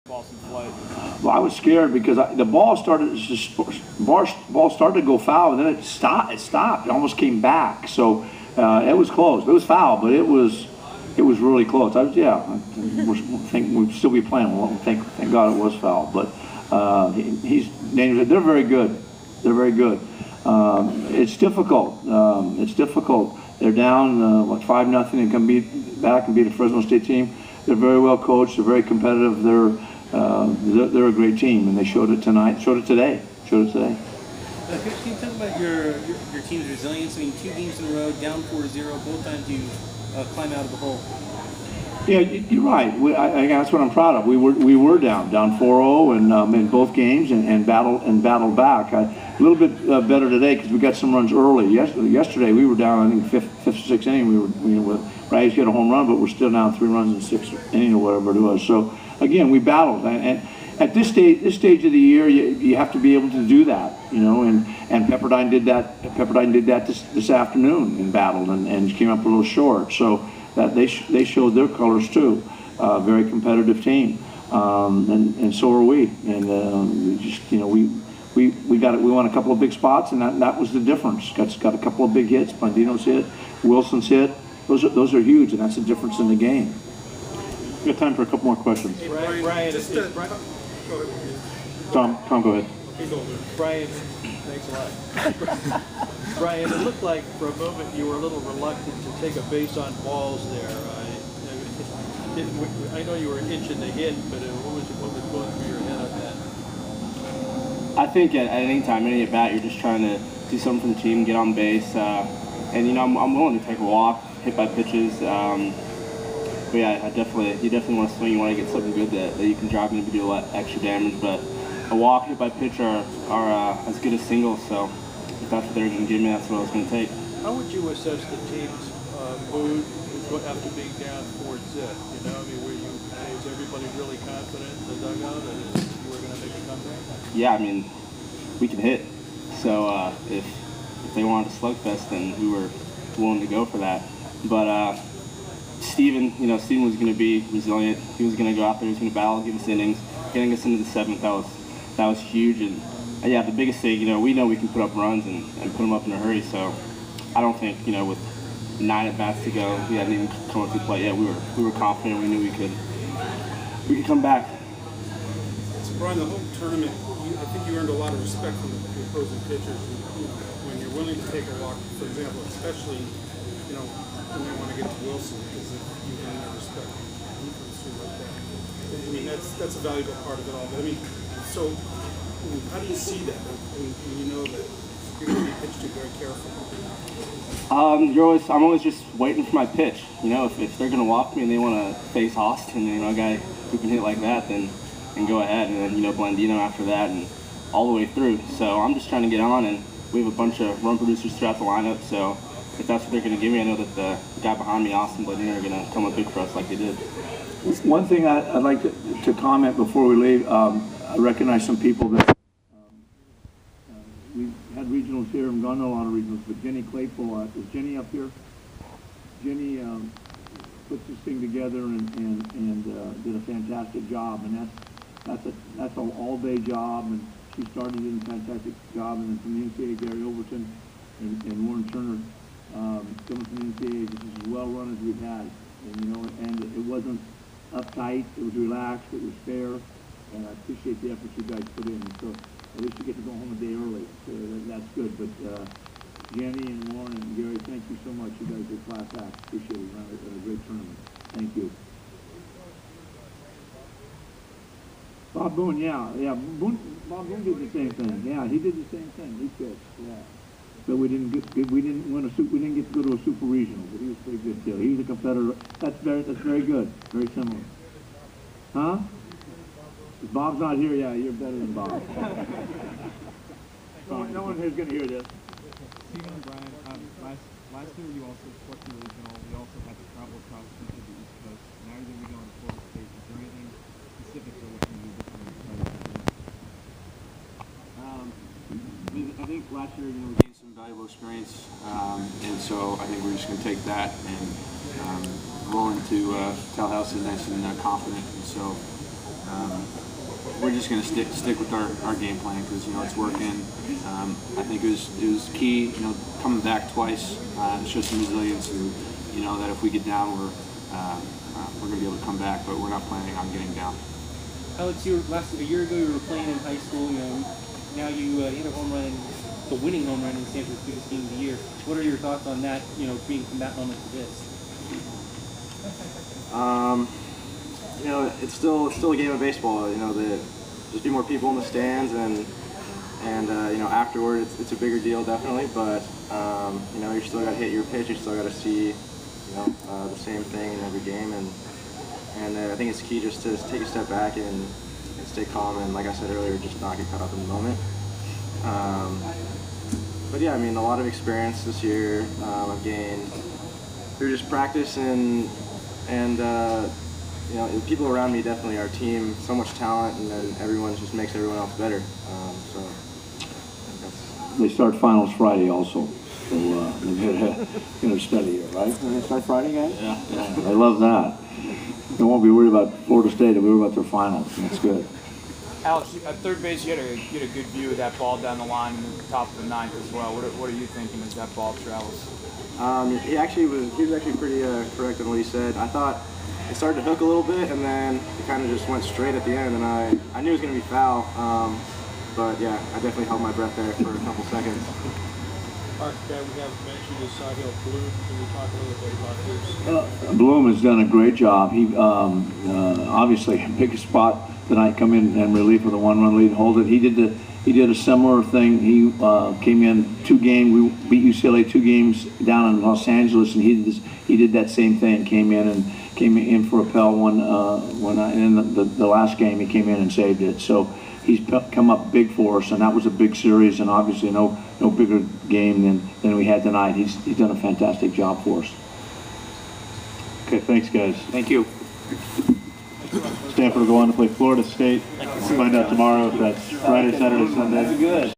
Boston flight. Well, I was scared because the ball started to go foul, and then it stopped. It almost came back. So it was close. It was foul, but it was really close. We'd still be playing. Well, thank God it was foul. But he's dangerous. They're very good. They're very good. It's difficult. They're down 5-0 and come back and beat a Fresno State team. They're very well coached. They're very competitive. They're a great team, and they showed it tonight. Showed it today. Can you talk about your team's resilience? I mean, 2 games in a row, down 4-0. Both times you climb out of the hole. Yeah, you're right. That's what I'm proud of. We were down 4-0 in both games and battled back. A little bit better today because we got some runs early. Yesterday we were down, I think, fifth or sixth inning. We were Rags hit a home run, but we're still down 3 runs in 6th inning or whatever it was. So again, we battled, and at this stage of the year, you have to be able to do that, And Pepperdine did that. Pepperdine did that this afternoon and battled and came up a little short. So that they showed their colors too. Very competitive team, and so are we. And we won a couple of big spots, and that was the difference. Got a couple of big hits. Blandino's hit, Wilson's hit. Those are huge, and that's the difference in the game. We got time for a couple more questions. Hey, Brian, Tom, go ahead. Brian, thanks a lot. Brian, it looked like for a moment you were a little reluctant to take a base on balls there. I know you were itching to hit, but what was going through your head on that? I think at any time, any at bat, you're just trying to do something for the team, get on base, and I'm willing to take a walk, hit by pitches. But yeah, you definitely want to swing. You want to get something good that you can drive and do a lot extra damage. But a walk, hit by pitch are as good as singles. So if that's what they're going to give me, that's what I was going to take. How would you assess the team's mood after being down 4-0? Was everybody really confident in the dugout that you were going to make a comeback? Yeah, I mean, we can hit. So if they wanted a slugfest, then we were willing to go for that. But Steven was going to be resilient. He was going to go out there. He was going to battle, give us innings, getting us into the 7th. That was huge. And yeah, the biggest thing, we know we can put up runs and put them up in a hurry. So I don't think, with 9 at bats to go, we hadn't even come up to the plate yet. We were confident. We knew we could come back. So Brian, the whole tournament, I think you earned a lot of respect from the opposing pitchers. When you're willing to take a walk, for example, especially when you want to get to Wilson, because you gain that respect from like that. I mean, that's a valuable part of it all. But I mean, so how do you see that? When you know that you're going to be pitched to very carefully? I'm always just waiting for my pitch. If they're going to walk me and they want to face Austin, a guy who can hit like that, then go ahead. And then Blandino after that, and all the way through. So I'm just trying to get on, and we have a bunch of run producers throughout the lineup. So if that's what they're going to give me, I know that the guy behind me, Austin, Blandino, are going to come up big for us like they did. One thing I'd like to comment before we leave, I recognize some people that we had regionals here. I'm gone to a lot of regionals, but Jenny Claypool, is Jenny up here? Jenny puts this thing together and did a fantastic job, and that's an all-day job, and she started in a fantastic job, and then from the NCAA, Gary Overton and Warren Turner, coming from the NCAA, this is as well run as we've had, and it wasn't uptight, it was relaxed, it was fair, and I appreciate the effort you guys put in. So at least you get to go home a day early, so that's good. But Jenny and Warren and Gary, thank you so much. You guys are class acts. Appreciate it. A great tournament. Thank you. Bob Boone, yeah. Bob Boone did the same thing. Yeah, he did the same thing. He pitched. Yeah. But we didn't get to go to a super regional, but he was pretty good too. He was a competitor. That's very good. Very similar. Huh? If Bob's not here, yeah, you're better than Bob. No one here's going to hear this. Steven and Brian, last year you also swept the regional. We also had to travel across the country to the East Coast. Now you're going to be going to Florida State. Is there anything specific you're looking to do differently? I think last year, we gained some valuable experience, and so I think we're just going to take that and roll into Tallahassee nice and confident. And so we're just going to stick with our game plan because it's working. I think it was key, coming back twice, show some resilience, and that if we get down, we're going to be able to come back, but we're not planning on getting down. Alex, a year ago you were playing in high school. Now you hit a home run, the winning home run in Stanford's biggest game of the year. What are your thoughts on that? Being from that moment to this. It's still a game of baseball. Just be more people in the stands, and afterward it's a bigger deal definitely. But you still got to hit your pitch. You still got to see the same thing in every game, and I think it's key just to take a step back and stay calm, and like I said earlier, just not get caught up in the moment. But yeah, a lot of experience this year I've gained through just practice and the people around me, definitely our team, so much talent, and then everyone just makes everyone else better. So they start finals Friday also. So they're going to study here, right? When they start Friday, guys? Yeah. I love that. They won't be worried about Florida State. They'll be worried about their finals. That's good. Alex, at third base, you had a good view of that ball down the line in the top of the ninth as well. What are you thinking as that ball travels? He was actually pretty correct in what he said. I thought it started to hook a little bit, and then it kind of just went straight at the end, and I knew it was going to be foul. But yeah, I definitely held my breath there for a couple seconds. Mark, we have mentioned the side hill Bloom. Can you talk a little bit about this? Bloom has done a great job. He obviously big spot tonight, come in and relief with a 1-run lead, hold it. He did a similar thing. He came in 2 games. We beat UCLA 2 games down in Los Angeles, and he did that same thing. Came in for a Pell and then the last game he came in and saved it. So he's come up big for us, and that was a big series, and obviously no bigger game than we had tonight. He's done a fantastic job for us. Okay, thanks, guys. Thank you. Stanford will go on to play Florida State. We'll find out tomorrow if that's Friday, Saturday, Sunday. That's good.